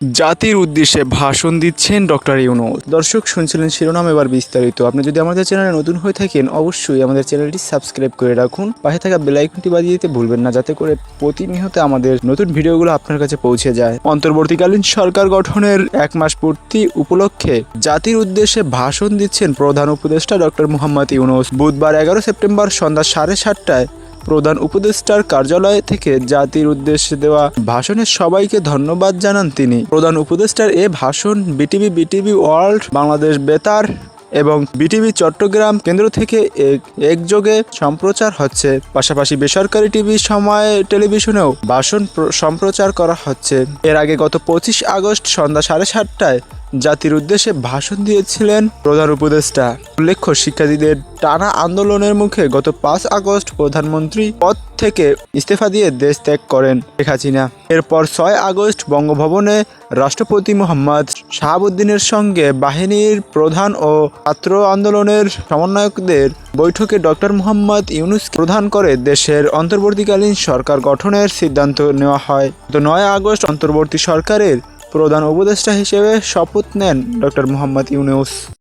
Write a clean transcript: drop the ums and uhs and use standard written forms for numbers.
জাতির উদ্দেশ্যে ভাষণ দিচ্ছেন ডক্টর ইউনূস। দর্শক শুনছিলেন শিরোনাম, এবার বিস্তারিত। আপনি যদি আমাদের চ্যানেলে নতুন হয়ে থাকেন অবশ্যই আমাদের চ্যানেলটি সাবস্ক্রাইব করে রাখুন, পাশে থাকা বেল আইকনটি বাজিয়ে দিতে ভুলবেন না, যাতে করে প্রতিনিয়ত আমাদের নতুন ভিডিওগুলো আপনার কাছে পৌঁছে যায়। অন্তর্বর্তীকালীন সরকার গঠনের 1 মাস পূর্তি উপলক্ষে জাতির উদ্দেশ্যে ভাষণ দিচ্ছেন প্রধান উপদেষ্টা ডক্টর মোহাম্মদ ইউনূস। বুধবার 11 সেপ্টেম্বর সন্ধ্যা 7:30টায় প্রধান উপদেষ্টার কার্যালয় থেকে জাতির উদ্দেশ্যে দেওয়া ভাষণে সবাইকে ধন্যবাদ জানান তিনি। প্রধান উপদেষ্টার এ ভাষণ বিটিভি ওয়ার্ল্ড, বাংলাদেশ বেতার এবং বিটিভি চট্টগ্রাম কেন্দ্র থেকে একযোগে সম্প্রচার হচ্ছে। পাশাপাশি বেসরকারি টিভি সময় টেলিভিশনেও ভাষণ সম্প্রচার করা হচ্ছে। এর আগে গত 25 আগস্ট সন্ধ্যা 7:30টায় জাতির উদ্দেশ্যে ভাষণ দিয়েছিলেন প্রধান উপদেষ্টা। উল্লেখ্য, শিক্ষার্থীদের টানা আন্দোলনের মুখে গত 5 আগস্ট প্রধানমন্ত্রী পদ থেকে ইস্তফা দিয়ে দেশ ত্যাগ করেন শেখ হাসিনা। এরপর 6 আগস্ট বঙ্গভবনে রাষ্ট্রপতি মোহাম্মদ শাহাবুদ্দিনের সঙ্গে বাহিনীর প্রধান ও ছাত্র আন্দোলনের সমন্বয়কদের বৈঠকে ডক্টর মোহাম্মদ ইউনূসকে প্রধান করে দেশের অন্তর্বর্তীকালীন সরকার গঠনের সিদ্ধান্ত নেওয়া হয়। গত 9 আগস্ট অন্তর্বর্তী সরকারের প্রধান উপদেষ্টা হিসেবে শপথ নেন ডক্টর মোহাম্মদ ইউনূস।